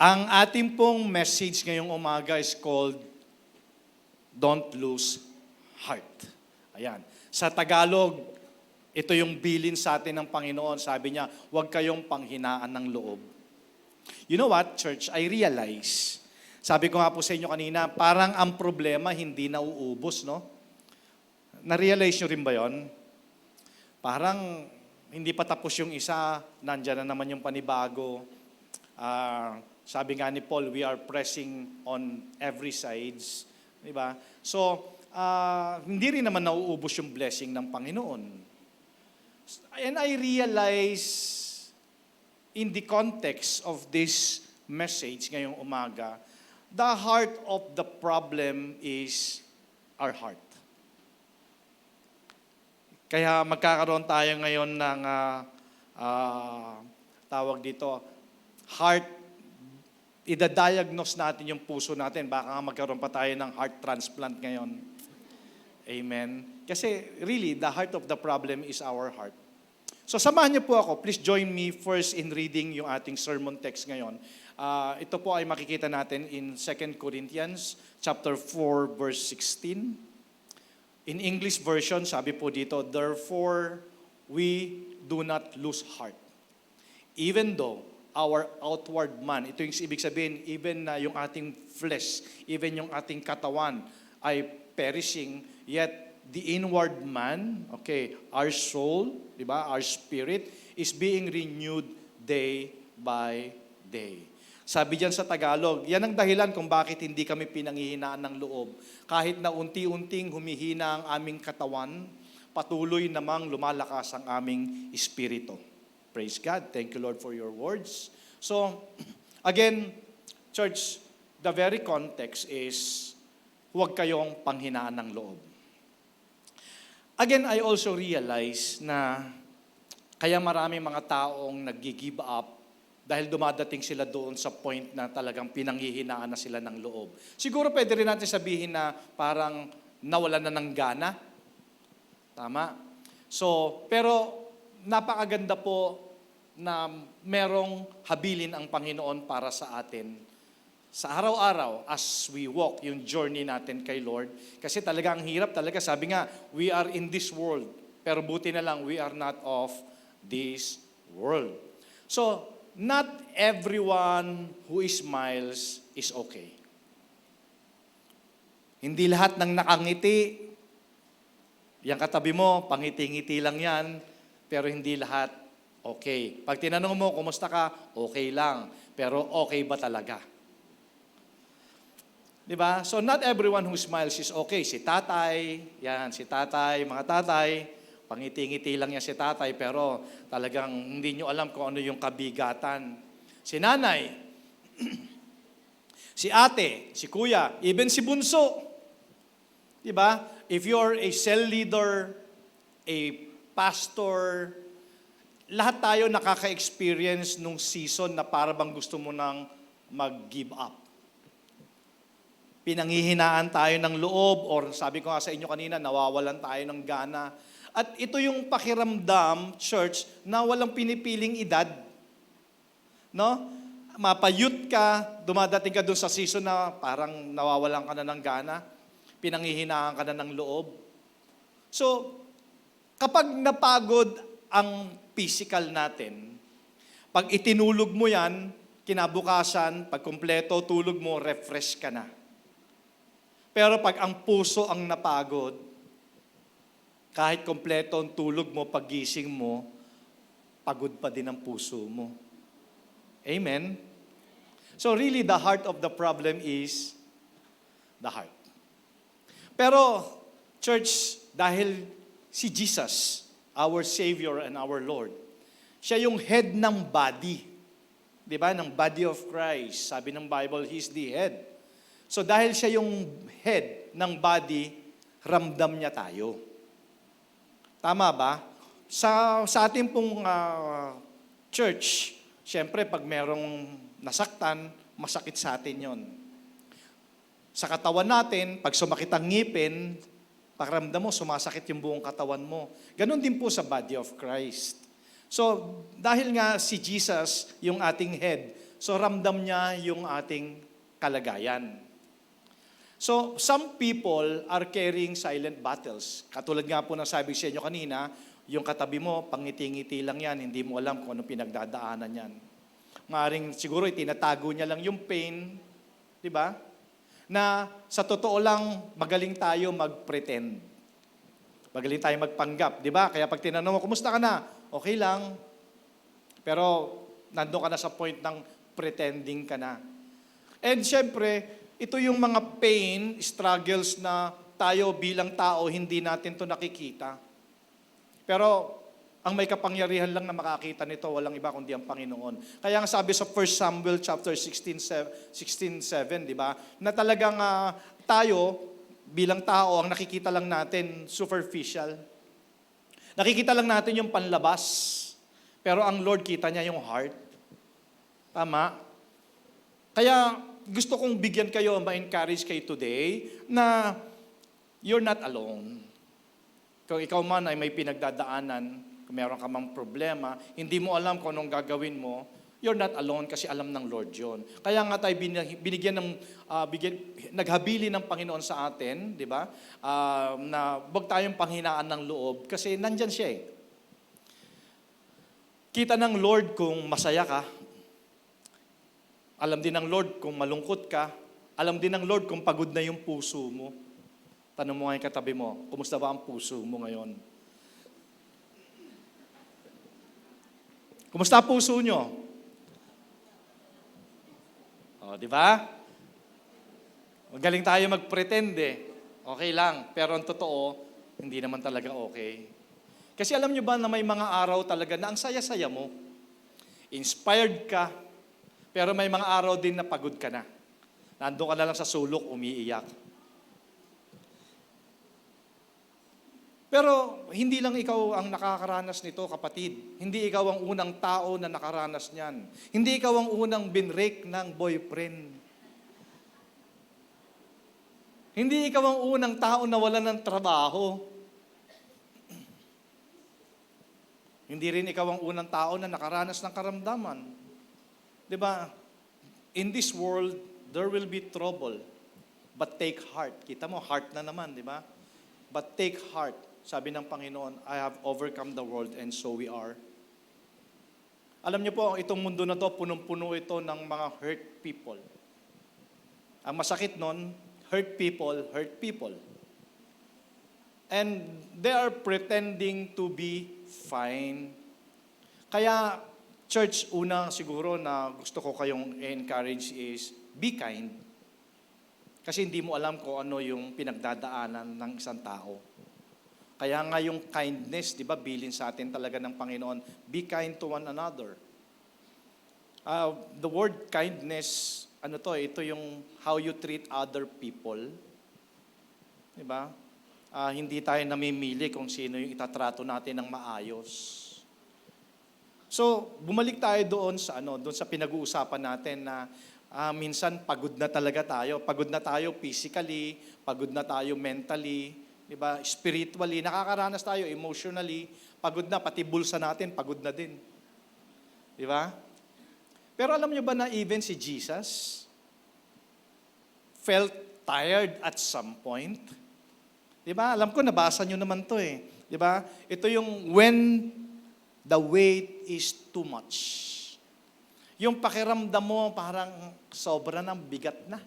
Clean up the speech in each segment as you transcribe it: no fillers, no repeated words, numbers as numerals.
Ang ating pong message ngayong umaga is called Don't Lose Heart. Ayan. Sa Tagalog, ito yung bilin sa atin ng Panginoon. Sabi niya, huwag kayong panghinaan ng loob. You know what, church? I realize, sabi ko nga po sa inyo kanina, parang ang problema hindi nauubos, no? Na-realize nyo rin ba yon? Parang hindi pa tapos yung isa, nandyan na naman yung panibago. Sabi nga ni Paul, we are pressing on every sides. Diba? So, hindi rin naman nauubos yung blessing ng Panginoon. And I realize, in the context of this message ngayong umaga, the heart of the problem is our heart. Kaya magkakaroon tayo ngayon ng tawag dito, heart, idadiagnose natin yung puso natin. Baka magkaroon pa tayo ng heart transplant ngayon. Amen. Kasi really, the heart of the problem is our heart. So samahan niyo po ako. Please join me first in reading yung ating sermon text ngayon. Ito po ay makikita natin in 2 Corinthians chapter 4, verse 16. In English version, sabi po dito, therefore, we do not lose heart. Even though our outward man, ito yung ibig sabihin, even na yung ating flesh, even yung ating katawan ay perishing, yet the inward man, okay, our soul, di ba, our spirit, is being renewed day by day. Sabi diyan sa Tagalog, yan ang dahilan kung bakit hindi kami pinanghihinaan ng loob. Kahit na unti-unting humihina ang aming katawan, patuloy namang lumalakas ang aming espiritu. Praise God. Thank you, Lord, for your words. So, again, church, the very context is, huwag kayong panghinaan ng loob. Again, I also realize na kaya marami mga taong nag-give up dahil dumadating sila doon sa point na talagang pinanghihinaan na sila ng loob. Siguro pwede rin natin sabihin na parang nawalan na ng gana. Tama? So, pero napakaganda po na merong habilin ang Panginoon para sa atin sa araw-araw as we walk yung journey natin kay Lord. Kasi talaga ang hirap talaga. Sabi nga, we are in this world. Pero buti na lang, we are not of this world. So, not everyone who smiles is okay. Hindi lahat ng nakangiti, yung katabi mo, pangiti-ngiti lang yan, pero hindi lahat okay. Pag tinanong mo, kumusta ka? Okay lang. Pero okay ba talaga? Diba? So not everyone who smiles is okay. Si tatay, yan, si tatay, mga tatay, pangiti-ngiti lang yan si tatay, pero talagang hindi nyo alam kung ano yung kabigatan. Si nanay, si ate, si kuya, even si bunso. Diba? If you're a cell leader, a pastor, lahat tayo nakaka-experience nung season na para bang gusto mo nang mag-give up. Pinanghihinaan tayo ng loob, or sabi ko nga sa inyo kanina, nawawalan tayo ng gana. At ito yung pakiramdam, church, na walang pinipiling edad. No? Mapayut ka, dumadating ka doon sa season na parang nawawalan ka na ng gana, pinanghihinaan ka na ng loob. So, kapag napagod ang physical natin, pag itinulog mo yan, kinabukasan, pag kumpleto tulog mo, refresh ka na. Pero pag ang puso ang napagod, kahit kompleto ang tulog mo, paggising mo, pagod pa din ang puso mo. Amen? So really, the heart of the problem is the heart. Pero, church, dahil si Jesus, our Savior and our Lord, siya yung head ng body. Di ba? Ng body of Christ. Sabi ng Bible, He's the head. So dahil siya yung head ng body, ramdam niya tayo. Tama ba? Sa ating pong church, siyempre pag merong nasaktan, masakit sa atin yon. Sa katawan natin, pag sumakit ang ngipin, pakiramdam mo, sumasakit yung buong katawan mo. Ganon din po sa body of Christ. So, dahil nga si Jesus, yung ating head, So ramdam niya yung ating kalagayan. So, some people are carrying silent battles. Katulad nga po ng sabi sa inyo kanina, yung katabi mo, pangiti-ngiti lang yan, hindi mo alam kung anong pinagdadaanan yan. Maaring siguro itinatago niya lang yung pain, di ba? Na sa totoo lang, magaling tayo mag-pretend. Magaling tayo magpanggap, di ba? Kaya pag tinanong mo, kumusta ka na? Okay lang. Pero nandun ka na sa point ng pretending ka na. And syempre, ito yung mga pain, struggles na tayo bilang tao, hindi natin to nakikita. Pero ang may kapangyarihan lang na makakita nito, walang iba kundi ang Panginoon. Kaya nga sabi sa 1 Samuel chapter 16:7, di ba? Na talagang tayo bilang tao, ang nakikita lang natin superficial. Nakikita lang natin yung panlabas. Pero ang Lord kita niya yung heart. Tama? Kaya gusto kong bigyan kayo, ma-encourage kayo today na you're not alone. Kung ikaw man ay may pinagdadaanan, kung meron ka mang problema, hindi mo alam kung anong gagawin mo, you're not alone kasi alam ng Lord yun. Kaya nga tayo naghabili ng Panginoon sa atin, di ba? Na wag tayong panghinaan ng loob kasi nandyan siya eh. Kita ng Lord kung masaya ka. Alam din ng Lord kung malungkot ka. Alam din ng Lord kung pagod na yung puso mo. Tanong mo ngayon katabi mo, kumusta ba ang puso mo ngayon? Kumusta ang puso nyo? O, di ba? Magaling tayo mag-pretend eh. Okay lang. Pero ang totoo, hindi naman talaga okay. Kasi alam nyo ba na may mga araw talaga na ang saya-saya mo? Inspired ka, pero may mga araw din na pagod ka na. Nandun ka na lang sa sulok, umiiyak. Pero hindi lang ikaw ang nakakaranas nito, kapatid. Hindi ikaw ang unang tao na nakaranas niyan. Hindi ikaw ang unang binrake ng boyfriend. Hindi ikaw ang unang tao na wala ng trabaho. Hindi rin ikaw ang unang tao na nakaranas ng karamdaman. Diba? In this world, there will be trouble. But take heart. Kita mo, heart na naman, di ba? But take heart. Sabi ng Panginoon, I have overcome the world and so we are. Alam niyo po, itong mundo na to, punong-puno ito ng mga hurt people. Ang masakit nun, hurt people. And they are pretending to be fine. Kaya, church, una siguro na gusto ko kayong encourage is, be kind. Kasi hindi mo alam kung ano yung pinagdadaanan ng isang tao. Kaya nga yung kindness, di ba, bilin sa atin talaga ng Panginoon, be kind to one another. The word kindness, ito yung how you treat other people. Di ba? Hindi tayo namimili kung sino yung itatrato natin ng maayos. So, bumalik tayo doon sa pinag-uusapan natin na minsan pagod na talaga tayo. Pagod na tayo physically, pagod na tayo mentally, di ba? Spiritually, nakakaranas tayo emotionally, pagod na, pati bulsa natin, pagod na din. Di ba? Pero alam niyo ba na even si Jesus felt tired at some point? Di ba? Alam ko, nabasa niyo naman to eh. Di ba? Ito yung when the weight is too much. Yung pakiramdam mo parang sobra ng bigat na.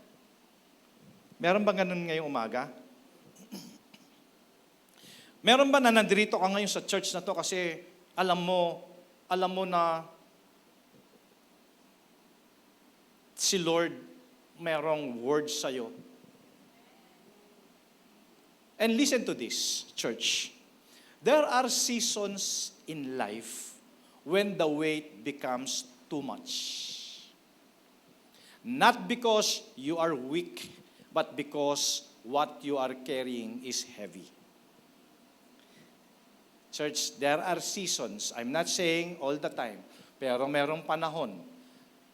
Meron ba ganun ngayong umaga? Meron ba na nandito ka ngayon sa church na to kasi alam mo na si Lord merong words sa'yo? And listen to this, church. There are seasons in life when the weight becomes too much. Not because you are weak, but because what you are carrying is heavy. Church, there are seasons, I'm not saying all the time, pero merong panahon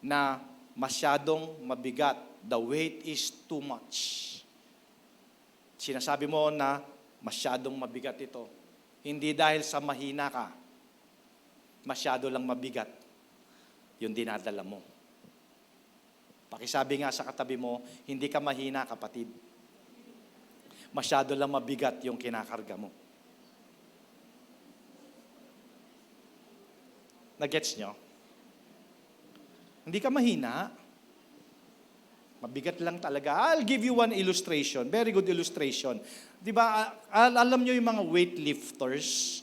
na masyadong mabigat. The weight is too much. Sinasabi mo na masyadong mabigat ito. Hindi dahil sa mahina ka, masyado lang mabigat yung dinadala mo. Pakisabi nga sa katabi mo, hindi ka mahina, kapatid. Masyado lang mabigat yung kinakarga mo. Nagets nyo? Hindi ka mahina. Mabigat lang talaga. I'll give you one illustration. Very good illustration. Di ba, alam nyo yung mga weightlifters?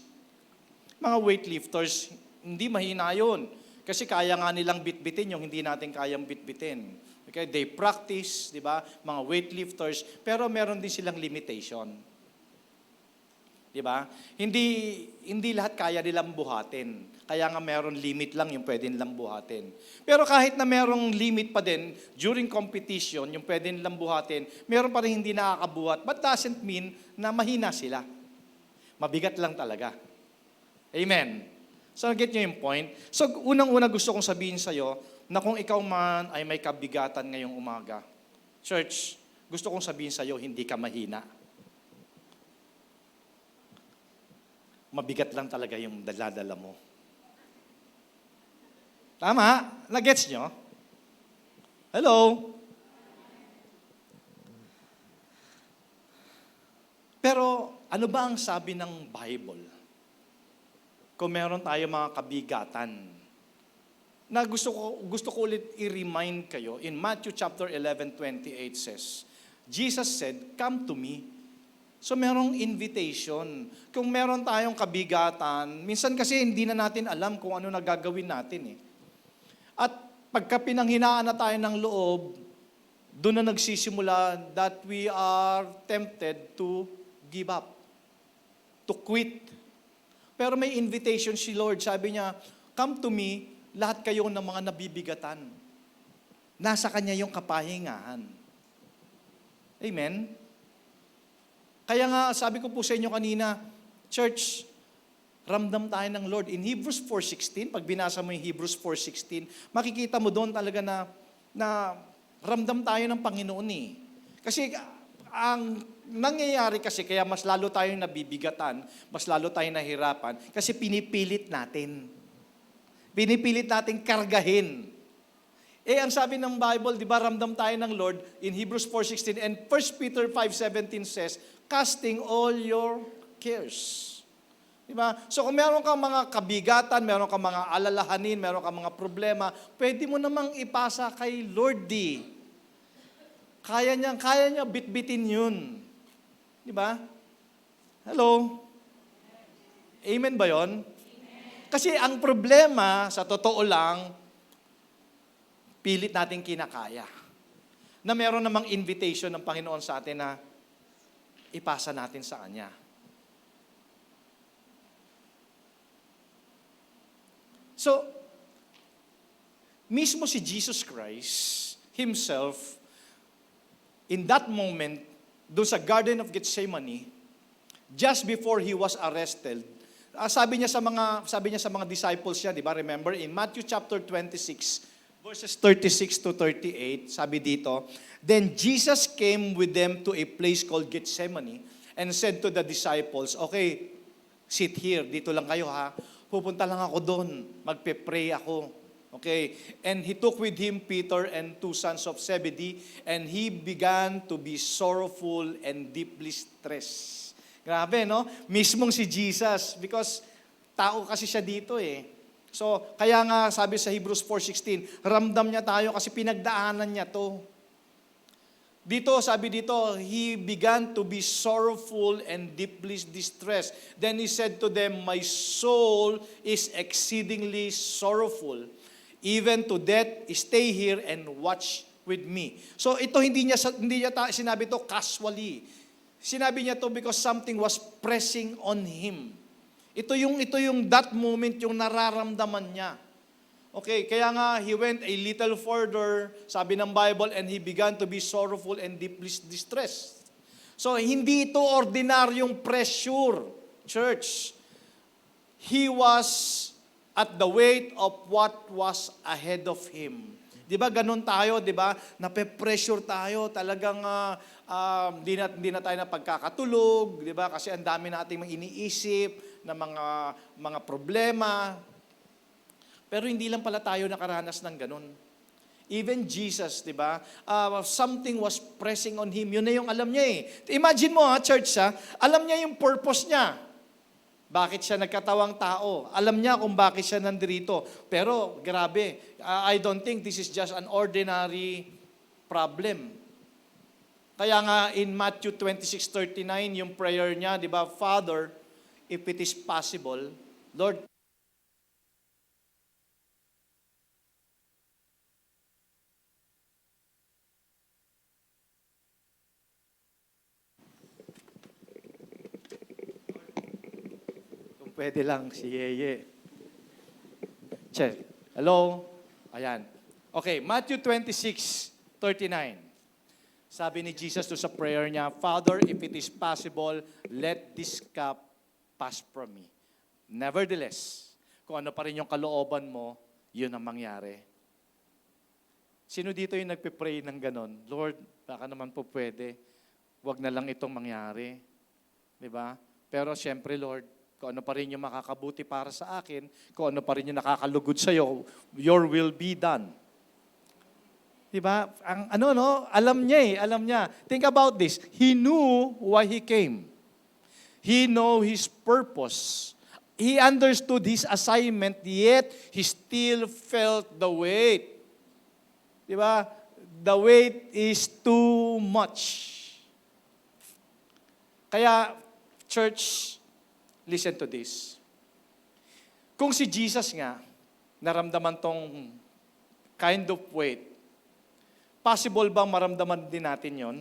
Mga weightlifters, hindi mahina yun. Kasi kaya nga nilang bitbitin yung hindi natin kayang bitbitin. Okay, they practice, di ba? Mga weightlifters, pero meron din silang limitation. Di ba? Hindi lahat kaya nilang buhatin. Kaya nga meron limit lang yung pwede nilang buhatin. Pero kahit na merong limit pa din, during competition, yung pwede nilang buhatin, meron pa rin hindi nakakabuhat. But doesn't mean na mahina sila. Mabigat lang talaga. Amen. So, get nyo yung point? So, unang-una gusto kong sabihin sa'yo, na kung ikaw man ay may kabigatan ngayong umaga, church, gusto kong sabihin sa'yo, hindi ka mahina. Mabigat lang talaga yung daladala mo. Tama? Nagets nyo? Hello? Pero ano ba ang sabi ng Bible? Kung meron tayo mga kabigatan, na gusto ko ulit i-remind kayo, in Matthew chapter 11:28 says, Jesus said, "Come to me." So merong invitation. Kung meron tayong kabigatan, minsan kasi hindi na natin alam kung ano na gagawin natin eh. At pagka pinanghinaan na tayo ng loob, doon na nagsisimula that we are tempted to give up, to quit. Pero may invitation si Lord, sabi niya, "Come to me, lahat kayo ng mga nabibigatan." Nasa Kanya yung kapahingahan. Amen? Kaya nga, sabi ko po sa inyo kanina, church, ramdam tayo ng Lord. In Hebrews 4:16, pag binasa mo yung Hebrews 4:16, makikita mo doon talaga na ramdam tayo ng Panginoon eh. Kasi ang nangyayari kasi, kaya mas lalo tayong nabibigatan, mas lalo tayong nahirapan, kasi pinipilit natin. Pinipilit natin kargahin. Ang sabi ng Bible, di ba, ramdam tayo ng Lord in Hebrews 4:16 and 1 Peter 5:17 says, casting all your cares. Di ba? So kung meron kang mga kabigatan, meron kang mga alalahanin, meron kang mga problema, pwede mo namang ipasa kay Lord di. Kaya niya bitbitin yun. Di ba? Hello? Amen ba yon? Kasi ang problema, sa totoo lang, pilit natin kinakaya. Na meron namang invitation ng Panginoon sa atin na ipasa natin sa Kanya. So, mismo si Jesus Christ Himself, in that moment, doon sa Garden of Gethsemane, just before He was arrested, sabi niya sa mga disciples niya, di ba? Remember, in Matthew chapter 26, verses 36 to 38, sabi dito, "Then Jesus came with them to a place called Gethsemane and said to the disciples, okay, sit here, dito lang kayo ha. Pupunta lang ako doon, magpe-pray ako." Okay, and He took with Him Peter and 2 sons of Zebedee, and He began to be sorrowful and deeply stressed. Grabe, no? Mismong si Jesus, because tao kasi siya dito eh. So, kaya nga sabi sa Hebrews 4:16, ramdam niya tayo kasi pinagdaanan niya to. Dito, sabi dito, He began to be sorrowful and deeply distressed. Then He said to them, "My soul is exceedingly sorrowful, even to death. Stay here and watch with me." So ito hindi niya sinabi to casually. Sinabi niya to because something was pressing on Him. Ito yung that moment yung nararamdaman niya. Okay, kaya nga He went a little further, sabi ng Bible, and He began to be sorrowful and deeply distressed. So hindi ito ordinaryong pressure, church. He was at the weight of what was ahead of Him. Di ba ganun tayo, di ba? Nape-pressure tayo, talagang hindi na tayo napagkakatulog, di ba? Kasi ang dami nating mga iniisip na mga problema. Pero hindi lang pala tayo nakaranas ng ganun. Even Jesus, di ba? Something was pressing on him. Yun na yung alam niya eh. Imagine mo church alam niya yung purpose niya. Bakit siya nagkatawang tao? Alam niya kung bakit siya nandito. Pero grabe, I don't think this is just an ordinary problem. Kaya nga in Matthew 26:39, yung prayer niya, di ba? Father, if it is possible, Lord, kung pwede lang si Yeye. Check. Hello? Ayan. Okay, Matthew 26:39. Sabi ni Jesus to sa prayer niya, Father, if it is possible, let this cup pass from me. Nevertheless, kung ano pa rin yung kalooban mo, yun ang mangyari. Sino dito yung nagpipray ng ganon? Lord, baka naman po pwede. Huwag na lang itong mangyari. Diba? Pero siyempre, Lord, kung ano pa rin yung makakabuti para sa akin, kung ano pa rin yung nakakalugod sa'yo, your will be done. Diba? Ang alam niya. Think about this. He knew why he came. He knew his purpose. He understood his assignment, yet he still felt the weight. Diba? The weight is too much. Kaya, church, listen to this. Kung si Jesus nga, naramdaman tong kind of weight, possible bang maramdaman din natin yon?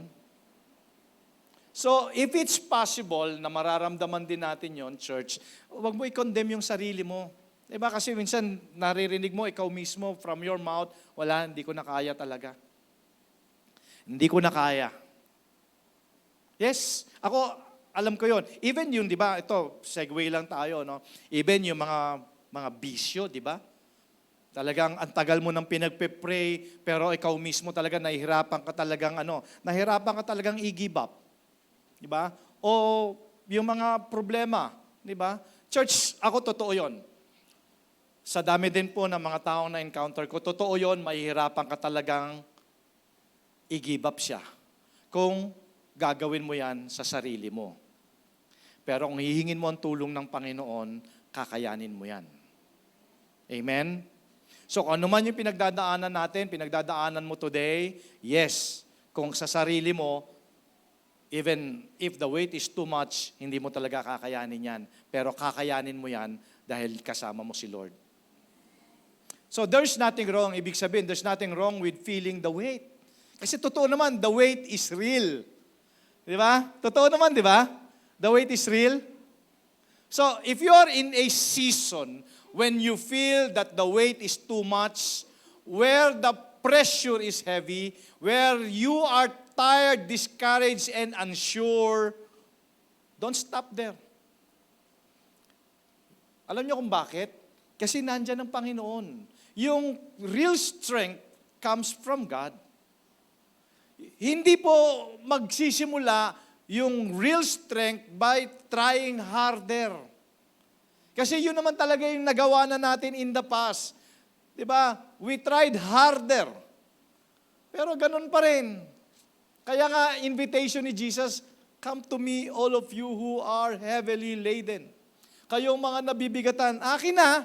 So, if it's possible na mararamdaman din natin yon, church, huwag mo i-condemn yung sarili mo. Diba? Kasi minsan, naririnig mo, ikaw mismo, from your mouth, wala, hindi ko na kaya talaga. Hindi ko na kaya. Yes, ako, alam ko yon. Even yung, di ba, ito, segue lang tayo, no? Even yung mga bisyo, di ba? Talagang ang tagal mo nang pinagpe-pray, pero ikaw mismo talaga nahihirapan ka talagang i-give up. Di ba? O yung mga problema, di ba? Church, ako totoo yon. Sa dami din po ng mga taong na-encounter ko, totoo yon, mahihirapan ka talagang i-give up siya. Kung gagawin mo yan sa sarili mo. Pero kung hihingin mo ang tulong ng Panginoon, kakayanin mo yan. Amen? So kung ano man yung pinagdadaanan natin, pinagdadaanan mo today, yes, kung sa sarili mo, even if the weight is too much, hindi mo talaga kakayanin yan. Pero kakayanin mo yan dahil kasama mo si Lord. So there's nothing wrong, ibig sabihin, there's nothing wrong with feeling the weight. Kasi totoo naman, the weight is real. Di ba? Totoo naman, di ba? The weight is real. So if you are in a season when you feel that the weight is too much, where the pressure is heavy, where you are tired, discouraged, and unsure, don't stop there. Alam niyo kung bakit? Kasi nandyan ang Panginoon. Yung real strength comes from God. Hindi po magsisimula yung real strength by trying harder. Kasi yun naman talaga yung nagawa na natin in the past. Diba? We tried harder. Pero ganun pa rin. Kaya nga, invitation ni Jesus, come to me, all of you who are heavily laden. Kayong mga nabibigatan, akin na.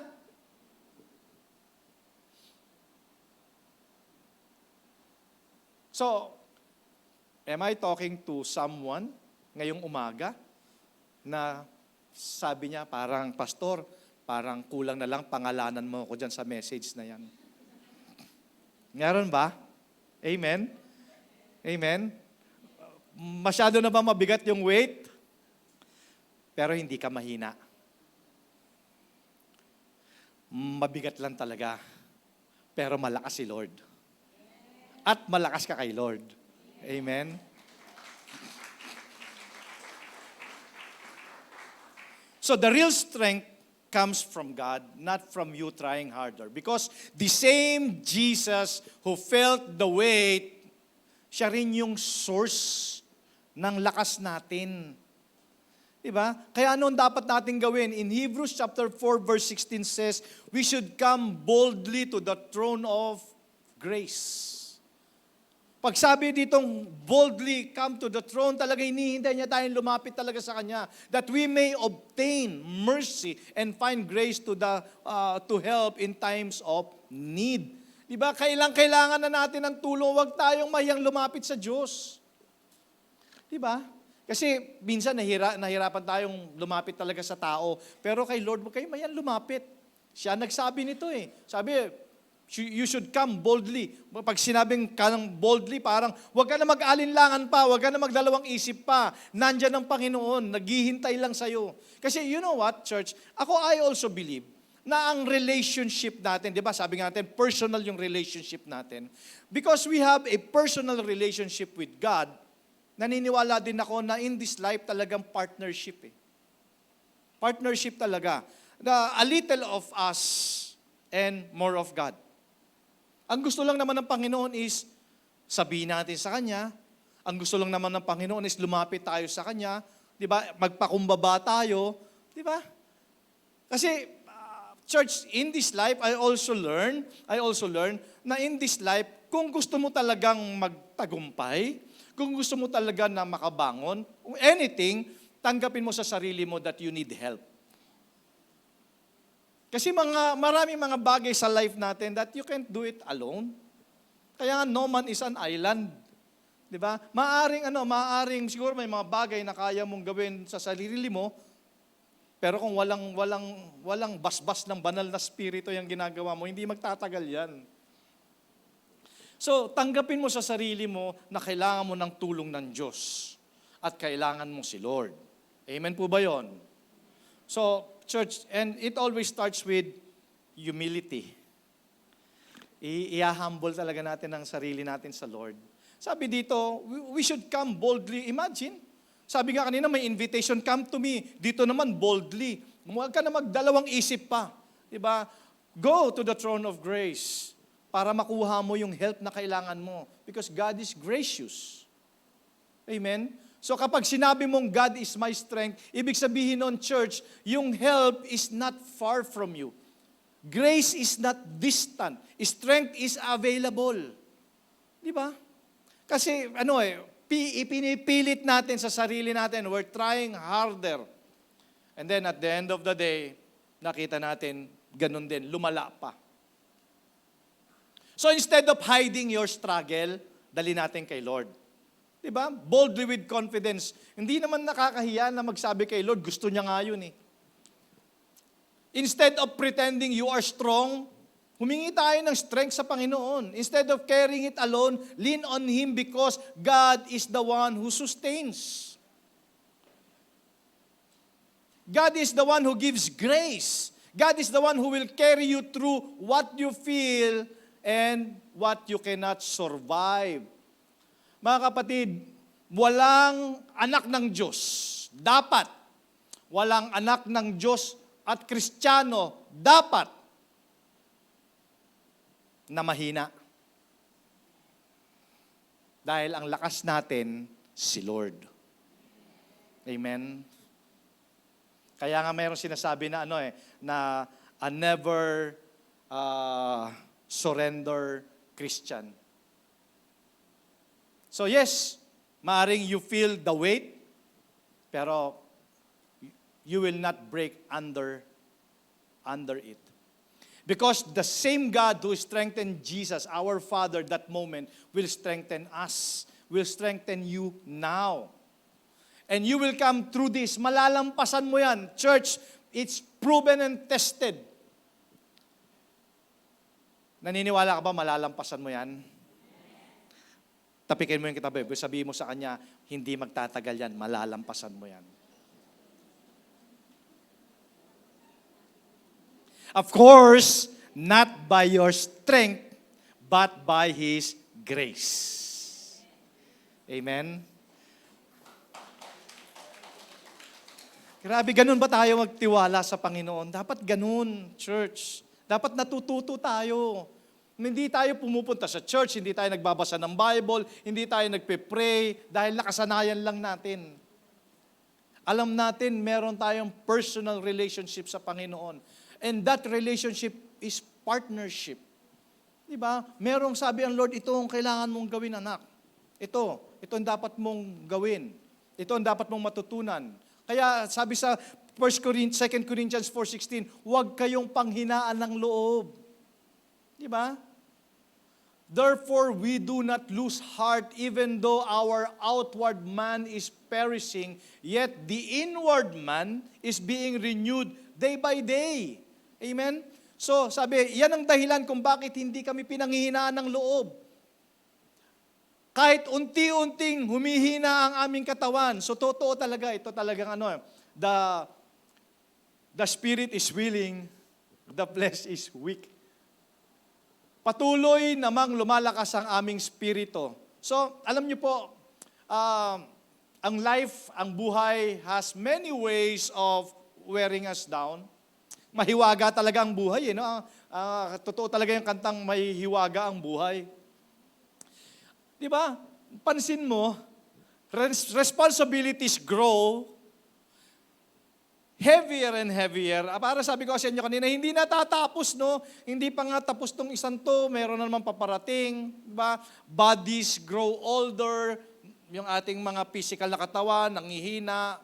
So, am I talking to someone ngayong umaga na sabi niya, parang, Pastor, parang kulang na lang pangalanan mo ko dyan sa message na yan. Ngayon ba? Amen? Amen? Masyado na ba mabigat yung weight? Pero hindi ka mahina. Mabigat lang talaga. Pero malakas si Lord. At malakas ka kay Lord. Amen? So the real strength comes from God, not from you trying harder. Because the same Jesus who felt the weight, siya rin yung source ng lakas natin. Diba? Kaya ano dapat natin gawin? In Hebrews chapter 4 verse 16 says, we should come boldly to the throne of grace. Pag sabi ditong boldly come to the throne, talaga hinihintay niya tayong lumapit talaga sa Kanya, that we may obtain mercy and find grace to help in times of need. Diba? Kailangan na natin ng tulong, huwag tayong mahiyang lumapit sa Diyos. Diba? Kasi minsan nahirapan tayong lumapit talaga sa tao, pero kay Lord, huwag kayong mahiyang lumapit. Siya nagsabi nito eh. Sabi, you should come boldly. Pag sinabing ka ng boldly, parang huwag ka na mag-alinlangan pa, huwag ka na magdalawang isip pa. Nandyan ang Panginoon, naghihintay lang sa'yo. Kasi you know what, church? I also believe na ang relationship natin, di ba, sabi nga natin, personal yung relationship natin. Because we have a personal relationship with God, naniniwala din ako na in this life talagang partnership eh. Partnership talaga. A little of us and more of God. Ang gusto lang naman ng Panginoon is sabihin natin sa Kanya. Ang gusto lang naman ng Panginoon is lumapit tayo sa Kanya. Di ba? Magpakumbaba tayo. Di ba? Kasi, church, in this life, I also learn na in this life, kung gusto mo talagang magtagumpay, kung gusto mo talaga na makabangon, anything, tanggapin mo sa sarili mo that you need help. Kasi maraming mga bagay sa life natin that you can't do it alone. Kaya nga, no man is an island. Di ba? Maaring siguro may mga bagay na kaya mong gawin sa sarili mo, pero kung walang basbas ng banal na spirito yung ginagawa mo, hindi magtatagal yan. So, tanggapin mo sa sarili mo na kailangan mo ng tulong ng Diyos at kailangan mo si Lord. Amen po ba yon? So, church, and it always starts with humility. I-humble talaga natin ang sarili natin sa Lord. Sabi dito, we should come boldly. Imagine, sabi nga kanina may invitation, come to me. Dito naman boldly. Huwag ka na magdalawang isip pa. Diba? Go to the throne of grace para makuha mo yung help na kailangan mo. Because God is gracious. Amen? So kapag sinabi mong God is my strength, ibig sabihin nun, church, yung help is not far from you. Grace is not distant. Strength is available. Di ba? Kasi ipinipilit natin sa sarili natin, we're trying harder. And then at the end of the day, nakita natin, ganun din, lumala pa. So instead of hiding your struggle, dali natin kay Lord. Diba? Boldly with confidence. Hindi naman nakakahiya na magsabi kay Lord, gusto niya nga yun eh. Instead of pretending you are strong, humingi tayo ng strength sa Panginoon. Instead of carrying it alone, lean on Him because God is the one who sustains. God is the one who gives grace. God is the one who will carry you through what you feel and what you cannot survive. Mga kapatid, walang anak ng Diyos. Dapat. Walang anak ng Diyos at Kristiyano. Dapat na mahina. Dahil ang lakas natin, si Lord. Amen? Kaya nga mayroong sinasabi na na a never surrender Christian. So yes, maaring you feel the weight, pero you will not break under it. Because the same God who strengthened Jesus, our Father, that moment, will strengthen us, will strengthen you now. And you will come through this. Malalampasan mo yan. Church, it's proven and tested. Naniniwala ka ba malalampasan mo yan? Tapikin mo yung kitabi. Sabihin mo sa kanya, hindi magtatagal yan, malalampasan mo yan. Of course, not by your strength, but by His grace. Amen? Grabe, ganun ba tayo magtiwala sa Panginoon? Dapat ganun, church. Dapat natututo tayo. Hindi tayo pumupunta sa church, hindi tayo nagbabasa ng Bible, hindi tayo nagpe-pray, dahil nakasanayan lang natin. Alam natin, meron tayong personal relationship sa Panginoon. And that relationship is partnership. Di ba? Merong sabi ang Lord, ito ang kailangan mong gawin, anak. Ito ang dapat mong gawin. Ito ang dapat mong matutunan. Kaya sabi sa 2 Corinthians 4:16, huwag kayong panghinaan ng loob. Di ba? Therefore, we do not lose heart even though our outward man is perishing, yet the inward man is being renewed day by day. Amen? So, sabi, yan ang dahilan kung bakit hindi kami pinanghihinaan ng loob. Kahit unti-unting humihina ang aming katawan. So, totoo talaga, ito talagang the spirit is willing, the flesh is weak. Patuloy namang lumalakas ang aming spirito. So, alam niyo po, ang life, ang buhay has many ways of wearing us down. Mahiwaga talaga ang buhay. No? Totoo talaga yung kantang may hiwaga ang buhay. Di ba? Pansin mo, responsibilities grow heavier and heavier. Para sabi ko sa inyo kanina, hindi natatapos, no? Hindi pa nga tapos tong isang to, meron na naman paparating, diba? Bodies grow older, yung ating mga physical na katawan, nangihina.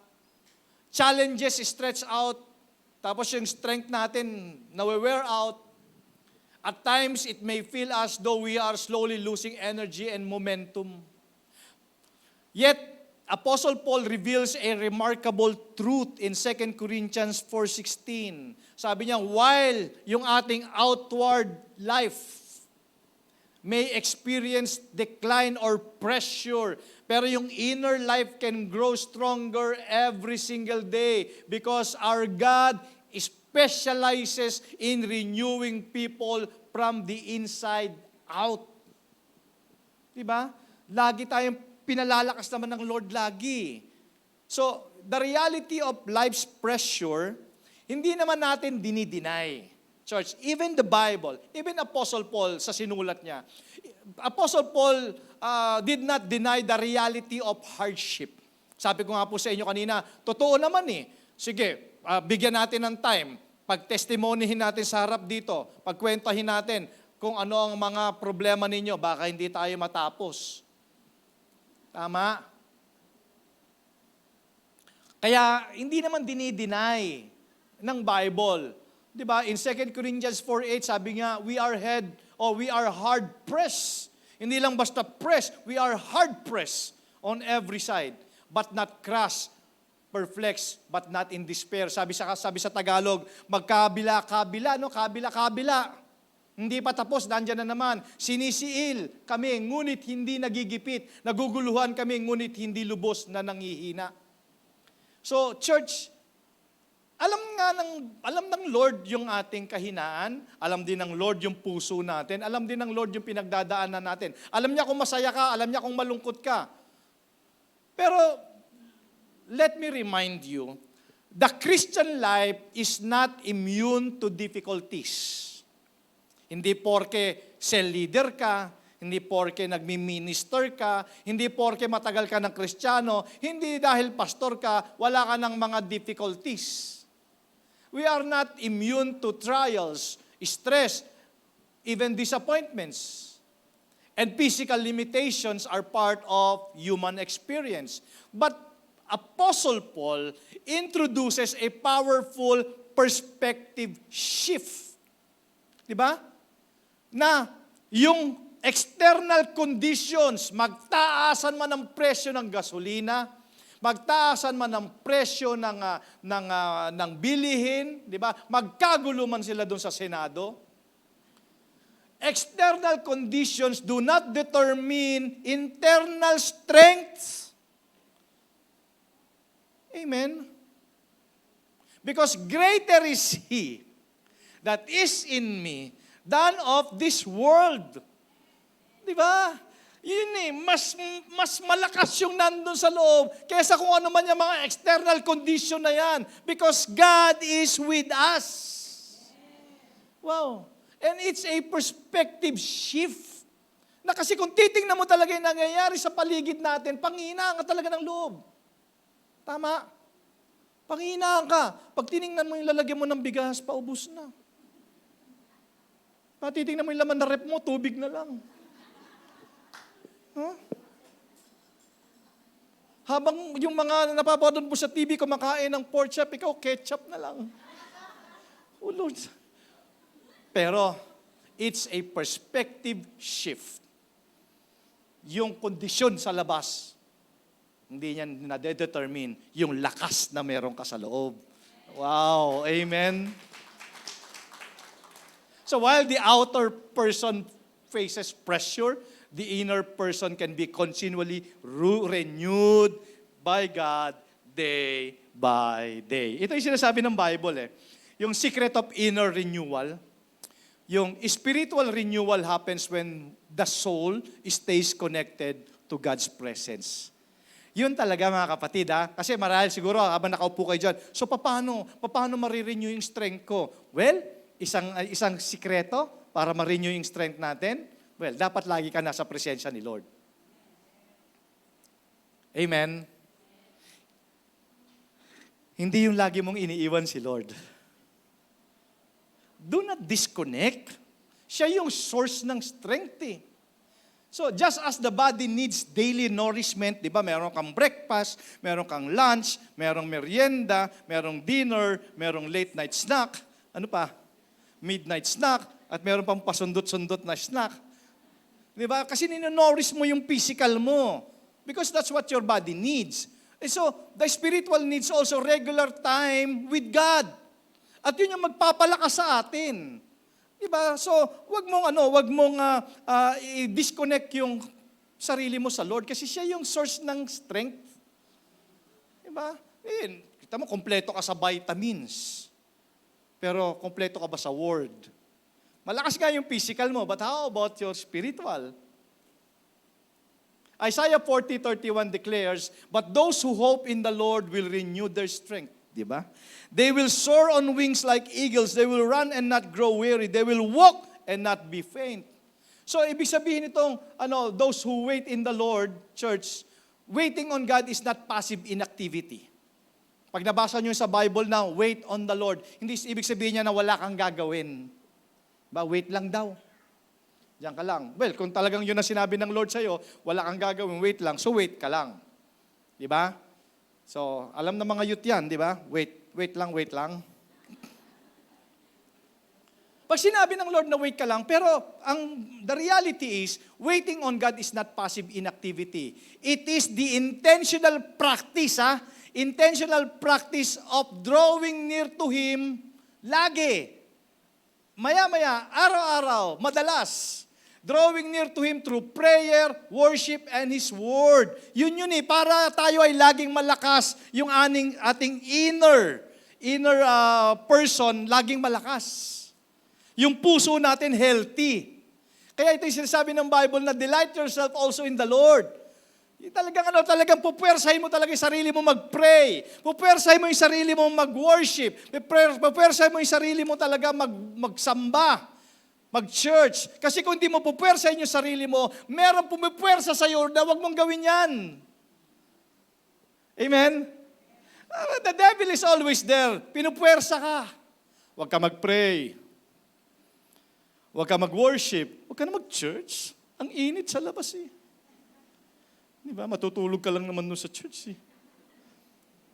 Challenges stretch out, tapos yung strength natin nawe-wear out. At times, it may feel as though we are slowly losing energy and momentum. Yet, Apostle Paul reveals a remarkable truth in 2 Corinthians 4:16. Sabi niya, while yung ating outward life may experience decline or pressure, pero yung inner life can grow stronger every single day because our God specializes in renewing people from the inside out. Diba? Lagi tayong pinalalakas naman ng Lord lagi. So, the reality of life's pressure, hindi naman natin dinideny. Church, even the Bible, even Apostle Paul sa sinulat niya, Apostle Paul did not deny the reality of hardship. Sabi ko nga po sa inyo kanina, totoo naman eh. Sige, bigyan natin ng time. Pag-testimonyhin natin sa harap dito, pagkwentahin natin kung ano ang mga problema ninyo, baka hindi tayo matapos. Tama? Kaya hindi naman dinideny ng Bible. 'Di ba? In 2 Corinthians 4:8 sabi nga, we are hard pressed. Hindi lang basta pressed, we are hard pressed on every side, but not crushed, perplexed, but not in despair. Sabi sa Tagalog, magkabila-kabila, no? Kabila-kabila. Hindi pa tapos, nandiyan na naman. Sinisiil kami, ngunit hindi nagigipit. Naguguluhan kami, ngunit hindi lubos na nangihina. So, church, alam ng Lord yung ating kahinaan. Alam din ng Lord yung puso natin. Alam din ng Lord yung pinagdadaanan natin. Alam niya kung masaya ka, alam niya kung malungkot ka. Pero, let me remind you, the Christian life is not immune to difficulties. Hindi porke cell leader ka, hindi porke nagmi-minister ka, hindi porke matagal ka ng Kristiyano, hindi dahil pastor ka, wala ka ng mga difficulties. We are not immune to trials, stress, even disappointments. And physical limitations are part of human experience. But Apostle Paul introduces a powerful perspective shift. Diba? Na yung external conditions, magtaasan man ang presyo ng gasolina, magtaasan man ang presyo ng bilihin, di ba? Magkagulo man sila doon sa Senado. External conditions do not determine internal strength. Amen? Because greater is He that is in me than of this world. Di ba? Yun eh, mas malakas yung nandun sa loob kaysa kung ano man yung mga external condition na yan. Because God is with us. Wow. And it's a perspective shift. Na kasi kung titingnan mo talaga yung nangyayari sa paligid natin, panghinaan ka talaga ng loob. Tama? Panghinaan ka. Pag tiningnan mo yung lalagyan mo ng bigas, paubos na. Matitingnan mo yung laman na rep mo, tubig na lang. Huh? Habang yung mga napapanood mo sa TV kumakain ng pork chop, ikaw ketchup na lang. Oh Lord. Pero, it's a perspective shift. Yung kondisyon sa labas, hindi niya na-determine yung lakas na meron ka sa loob. Wow, amen. So while the outer person faces pressure, the inner person can be continually renewed by God day by day. Ito yung sinasabi ng Bible Yung secret of inner renewal, yung spiritual renewal happens when the soul stays connected to God's presence. Yun talaga mga kapatid Kasi marahil siguro habang nakaupo kayo dyan, so paano marirenew yung strength ko? Well, isang sikreto para ma-renew yung strength natin, well, dapat lagi ka nasa presensya ni Lord. Amen? Hindi yung lagi mong iniiwan si Lord. Do not disconnect. Siya yung source ng strength So, just as the body needs daily nourishment, di ba, meron kang breakfast, meron kang lunch, merong merienda, merong dinner, merong late night snack, ano pa? Midnight snack, at meron pang pasundot-sundot na snack. Di ba? Kasi ninonourish mo yung physical mo. Because that's what your body needs. And so, the spiritual needs also regular time with God. At yun yung magpapalakas sa atin. Diba? So, wag mong i-disconnect yung sarili mo sa Lord kasi siya yung source ng strength. Diba? Kita mo, kompleto ka sa vitamins. Pero kompleto ka ba sa word? Malakas nga yung physical mo, but how about your spiritual? Isaiah 40:31 declares, "But those who hope in the Lord will renew their strength." Diba? They will soar on wings like eagles. They will run and not grow weary. They will walk and not be faint. So, ibig sabihin itong, those who wait in the Lord, church, waiting on God is not passive inactivity. Pag nabasa nyo sa Bible na, wait on the Lord, hindi ibig sabihin niya na wala kang gagawin. Wait lang daw. Diyan ka lang. Well, kung talagang yun ang sinabi ng Lord sa'yo, wala kang gagawin, wait lang, so wait ka lang. Diba? So, alam na mga youth yan, di ba? Wait lang. Pag sinabi ng Lord na wait ka lang, pero the reality is, waiting on God is not passive inactivity. It is the intentional practice, intentional practice of drawing near to Him lagi. Maya-maya, araw-araw, madalas. Drawing near to Him through prayer, worship, and His Word. Yun para tayo ay laging malakas. Yung ating inner person, laging malakas. Yung puso natin healthy. Kaya ito yung sinasabi ng Bible na delight yourself also in the Lord. Talagang pupuwersahin mo talaga yung sarili mo mag-pray. Pupuwersahin mo yung sarili mo mag-worship. Pupuwersahin mo yung sarili mo talaga magsamba. Mag-church. Kasi kung hindi mo pupuwersahin yung sarili mo, meron pupuwersa sa'yo na huwag mong gawin yan. Amen? The devil is always there. Pinupuwersa ka. Huwag ka mag-pray. Huwag ka mag-worship. Huwag ka na mag-church. Ang init sa labas Di ba? Matutulog ka lang naman sa church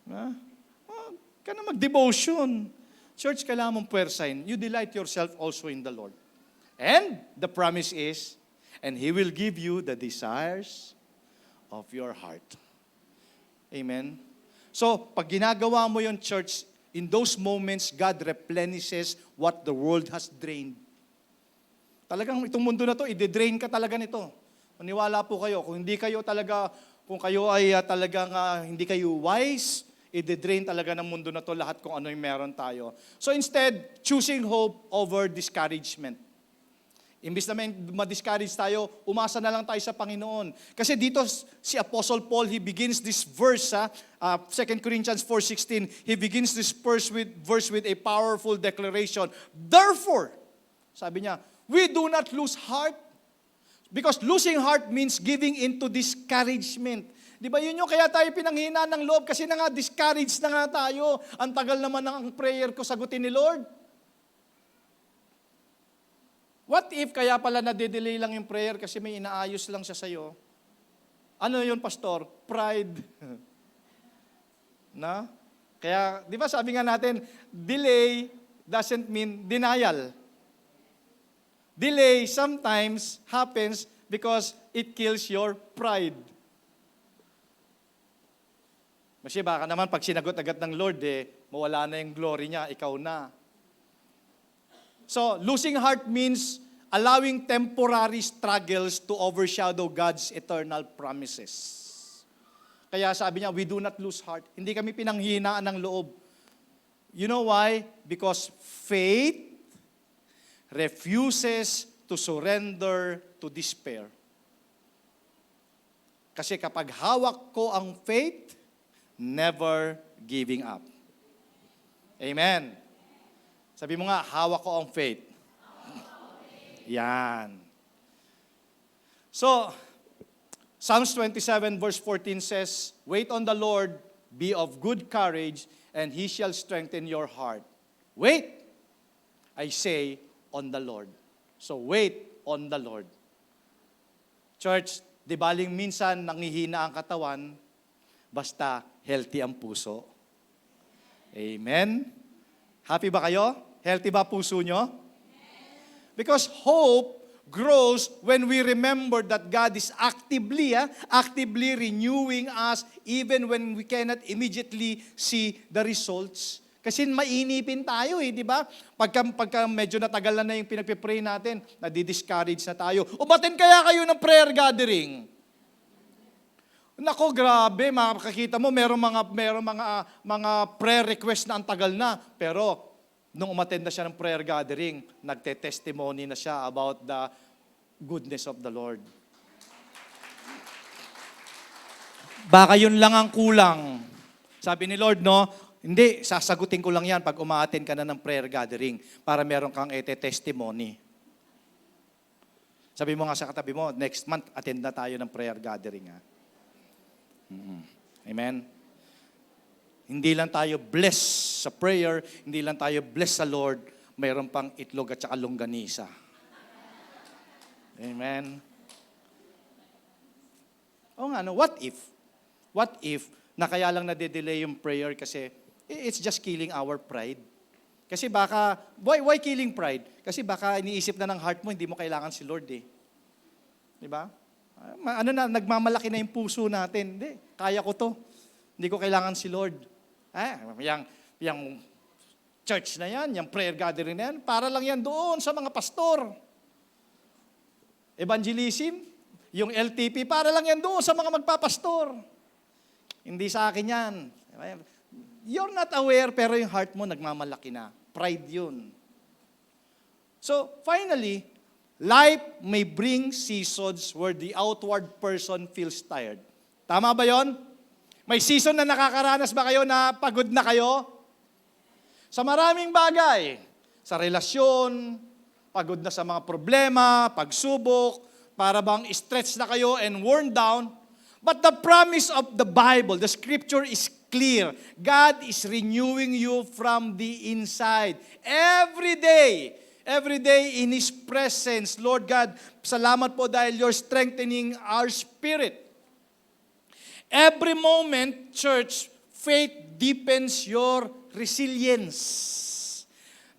Huwag ka na mag-devotion. Church, kailangan mong puwersahin. You delight yourself also in the Lord. And the promise is, and He will give you the desires of your heart. Amen? So, pag ginagawa mo yung church, in those moments, God replenishes what the world has drained. Talagang itong mundo na to, i-drain ka talaga nito. Maniwala po kayo, kung kayo ay talagang hindi kayo wise, i-drain talaga ng mundo na to lahat kung ano yung meron tayo. So instead, choosing hope over discouragement. Imbis na ma-discourage tayo, umasa na lang tayo sa Panginoon. Kasi dito si Apostle Paul, he begins this verse, 2 Corinthians 4:16, he begins this verse with a powerful declaration. Therefore, sabi niya, we do not lose heart. Because losing heart means giving into discouragement. Di ba yun yung kaya tayo pinanghina ng loob kasi discouraged na nga tayo. Ang tagal naman ng prayer ko sagutin ni Lord. What if kaya pala nade-delay lang yung prayer kasi may inaayos lang siya sa'yo? Ano yun, pastor? Pride. Na? Kaya, di ba sabi nga natin, delay doesn't mean denial. Delay sometimes happens because it kills your pride. Kasi baka naman pag sinagot agad ng Lord, mawala na yung glory niya, ikaw na. So, losing heart means allowing temporary struggles to overshadow God's eternal promises. Kaya sabi niya, we do not lose heart. Hindi kami pinanghihinaan ng loob. You know why? Because faith refuses to surrender to despair. Kasi kapag hawak ko ang faith, never giving up. Amen. Sabi mo nga, hawak ko ang faith. Yan. So, Psalms 27 verse 14 says, wait on the Lord, be of good courage, and He shall strengthen your heart. Wait, I say, on the Lord. So wait on the Lord. Church, di baling minsan nanghihina ang katawan, basta healthy ang puso. Amen? Happy ba kayo? Healthy ba puso nyo? Because hope grows when we remember that God is actively renewing us even when we cannot immediately see the results. Kasi mainipin tayo di ba? Pagka medyo natagal na yung pinagpipray natin, nadi-discourage na tayo. Umatin kaya kayo ng prayer gathering. Nako, grabe, makakita mo, merong mga prayer request na ang tagal na, pero nung umattend na siya ng prayer gathering, nagte-testimony na siya about the goodness of the Lord. Baka yun lang ang kulang. Sabi ni Lord, hindi, sasagutin ko lang yan pag umaattend ka na ng prayer gathering para meron kang testimony. Sabi mo nga sa katabi mo, next month, attend na tayo ng prayer gathering. Amen? Hindi lang tayo blessed sa prayer, hindi lang tayo blessed sa Lord, mayroon pang itlog at saka longganisa. Amen? O nga, what if? What if na kaya lang nade-delay yung prayer kasi it's just killing our pride? Kasi baka, why killing pride? Kasi baka iniisip na ng heart mo, hindi mo kailangan si Lord Di ba? Nagmamalaki na yung puso natin. Hindi, kaya ko to. Hindi ko kailangan si Lord. Yung church na yan, yung prayer gathering na yan, para lang yan doon sa mga pastor. Evangelism, yung LTP, para lang yan doon sa mga magpapastor. Hindi sa akin yan. You're not aware, pero yung heart mo nagmamalaki na. Pride yun. So, finally, life may bring seasons where the outward person feels tired. Tama ba yon? May season na nakakaranas ba kayo na pagod na kayo? Sa maraming bagay. Sa relasyon, pagod na sa mga problema, pagsubok, para bang stretch na kayo and worn down. But the promise of the Bible, the scripture is clear. God is renewing you from the inside. Every day in His presence. Lord God, salamat po dahil you're strengthening our spirit. Every moment, church, faith deepens your resilience.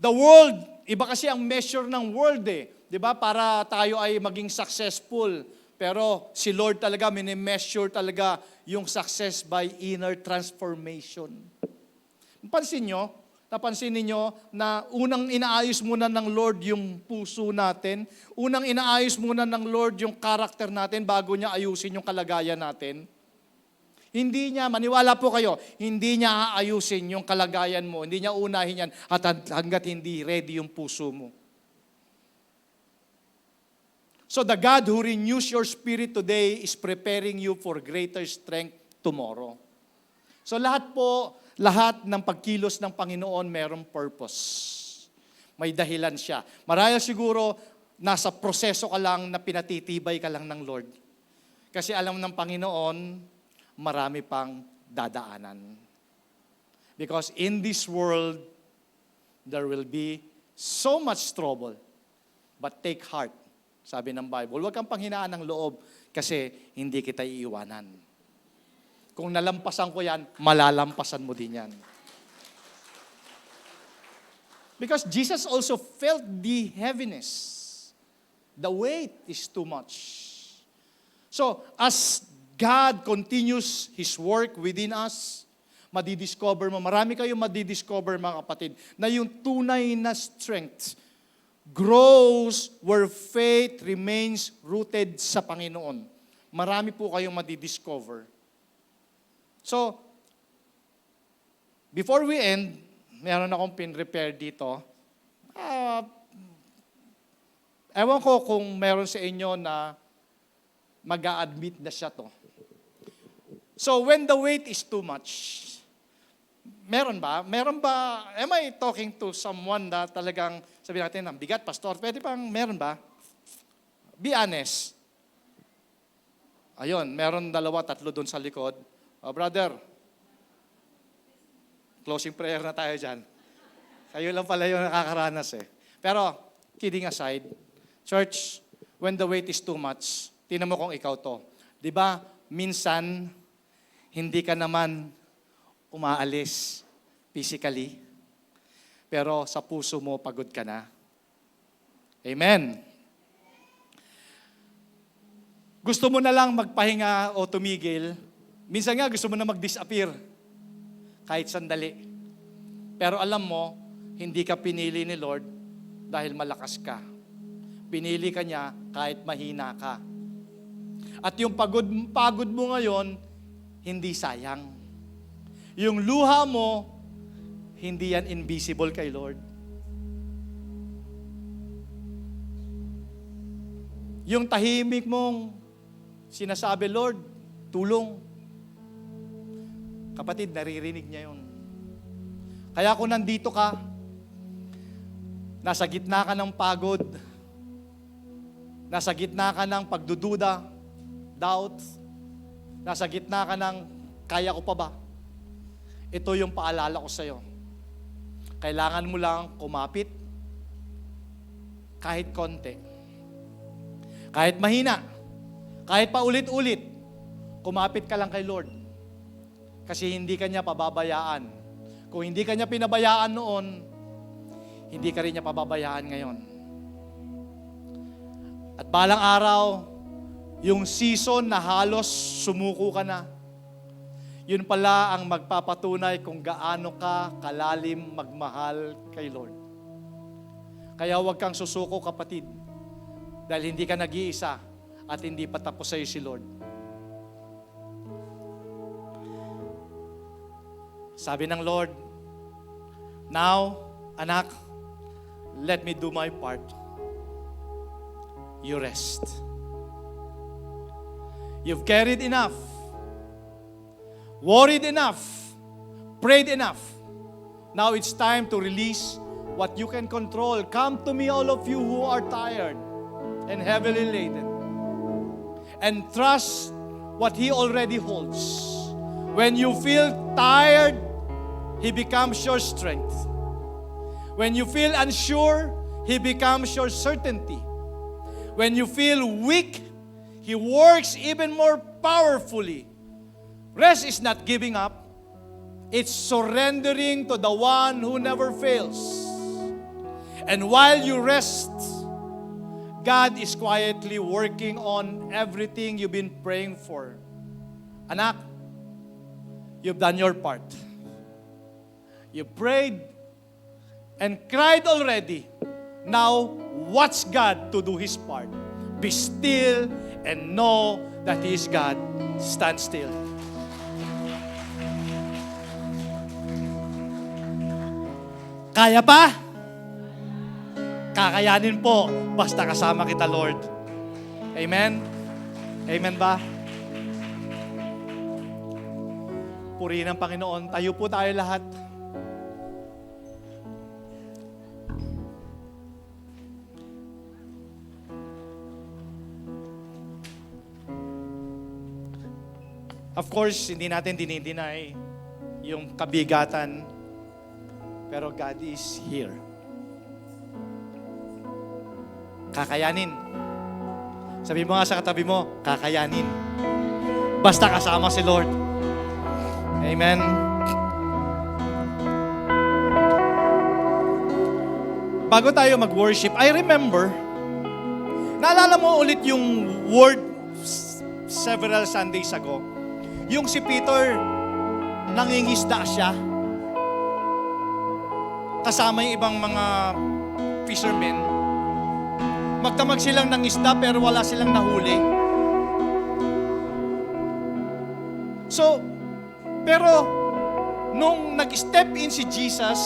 The world, iba kasi ang measure ng world di ba? Para tayo ay maging successful. Pero si Lord talaga, mini-measure talaga yung success by inner transformation. Napansin ninyo na unang inaayos muna ng Lord yung puso natin, unang inaayos muna ng Lord yung character natin bago niya ayusin yung kalagayan natin. Hindi niya, maniwala po kayo, hindi niya aayusin yung kalagayan mo, hindi niya unahin yan at hanggat hindi ready yung puso mo. So the God who renews your spirit today is preparing you for greater strength tomorrow. So lahat ng pagkilos ng Panginoon mayroong purpose. May dahilan siya. Marahil siguro, nasa proseso ka lang na pinatitibay ka lang ng Lord. Kasi alam ng Panginoon, marami pang dadaanan. Because in this world, there will be so much trouble. But take heart, sabi ng Bible. Huwag kang panghinaan ng loob kasi hindi kita iiwanan. Kung nalampasan ko yan, malalampasan mo din yan. Because Jesus also felt the heaviness. The weight is too much. So, as God continues His work within us, madidiscover mo, marami kayong madidiscover mga kapatid, na yung tunay na strength grows where faith remains rooted sa Panginoon. Marami po kayong madidiscover. So, before we end, meron akong pin-prepare dito. Ewan ko kung meron sa inyo na mag-a-admit na siya to. So, when the weight is too much, meron ba? Am I talking to someone na talagang, sabi natin, ang bigat, pastor, pwede bang, meron ba? Be honest. Ayun, meron 2, 3 doon sa likod. Oh, brother, closing prayer na tayo dyan. Kayo lang pala yung nakakaranas eh. Pero, kidding aside, church, when the weight is too much, tingnan mo kung ikaw to. Di ba, minsan, hindi ka naman umaalis physically, pero sa puso mo, pagod ka na. Amen. Gusto mo na lang magpahinga o tumigil. Minsan nga, gusto mo na mag-disappear. Kahit sandali. Pero alam mo, hindi ka pinili ni Lord dahil malakas ka. Pinili ka niya kahit mahina ka. At yung pagod mo ngayon, hindi sayang. Yung luha mo, hindi yan invisible kay Lord. Yung tahimik mong sinasabi, Lord, tulong. Kapatid, naririnig niya yun. Kaya kung nandito ka, nasa gitna ka ng pagod, nasa gitna ka ng pagdududa, doubt, nasa gitna ka ng kaya ko pa ba? Ito yung paalala ko sa'yo. Kailangan mo lang kumapit kahit konti. Kahit mahina, kahit paulit-ulit, kumapit ka lang kay Lord. Kasi hindi ka niya pababayaan. Kung hindi ka niya pinabayaan noon, hindi ka rin niya pababayaan ngayon. At balang araw, yung season na halos sumuko ka na, yun pala ang magpapatunay kung gaano ka kalalim magmahal kay Lord. Kaya huwag kang susuko, kapatid, dahil hindi ka nag-iisa at hindi pa tapos sa'yo si Lord. Sabi ng Lord, now, anak, let me do my part. You rest. You've carried enough, worried enough, prayed enough. Now it's time to release what you can control. Come to me, all of you who are tired and heavily laden, and trust what He already holds. When you feel tired, He becomes your strength. When you feel unsure, He becomes your certainty. When you feel weak, He works even more powerfully. Rest is not giving up. It's surrendering to the one who never fails. And while you rest, God is quietly working on everything you've been praying for. Anak, you've done your part. You prayed and cried already. Now, watch God to do His part. Be still and know that He is God. Stand still. Kaya pa? Kakayanin po, basta kasama kita, Lord. Amen? Amen ba? Purihin ang Panginoon. Tayo po tayo lahat. Of course, hindi natin dinideny yung kabigatan, pero God is here. kakayanin. Sabi mo nga sa katabi mo, kakayanin. Basta kasama si Lord. Amen. Bago tayo mag-worship, I remember, naalala mo ulit yung word several Sundays ago, yung si Peter, nangingisda siya. Kasama yung ibang mga fishermen. Magdamag silang ng isda pero wala silang nahuli. So, pero nung nag-step in si Jesus,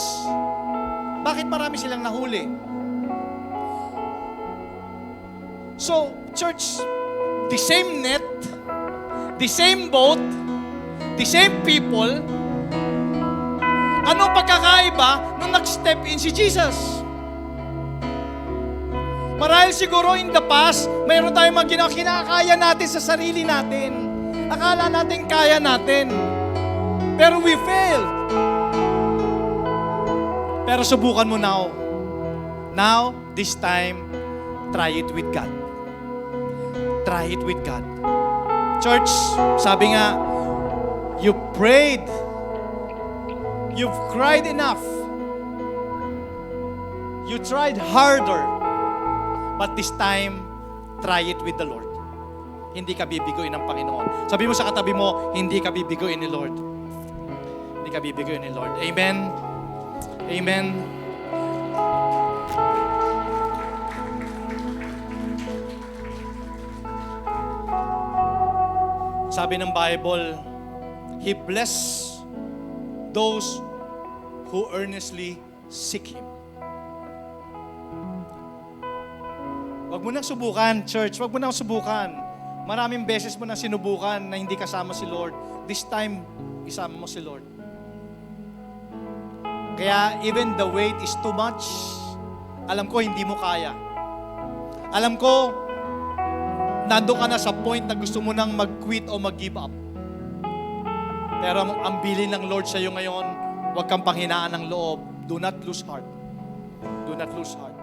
bakit marami silang nahuli? So, church, the same net, the same boat, the same people, anong pagkakaiba nung nag-step in si Jesus? Marahil siguro in the past, mayroon tayong mga kinakaya natin sa sarili natin. Akala natin kaya natin. Pero we failed. Pero subukan mo now. Now, this time, try it with God. Try it with God. Church, sabi nga, you prayed. You've cried enough. You tried harder. But this time, try it with the Lord. Hindi ka bibiguin ng Panginoon. Sabi mo sa katabi mo, hindi ka bibiguin ni Lord. Hindi ka bibiguin ni Lord. Amen. Amen. Sabi ng Bible, He bless those who earnestly seek Him. Wag mo nang subukan, church. Wag mo nang subukan. Maraming beses mo nang sinubukan na hindi kasama si Lord. This time, isama mo si Lord. Kaya even the weight is too much, alam ko hindi mo kaya. Alam ko, nando ka na sa point na gusto mo nang mag-quit o mag-give up. Pero ang bilin ng Lord sa iyo ngayon, huwag kang panghinaan ng loob. Do not lose heart. Do not lose heart.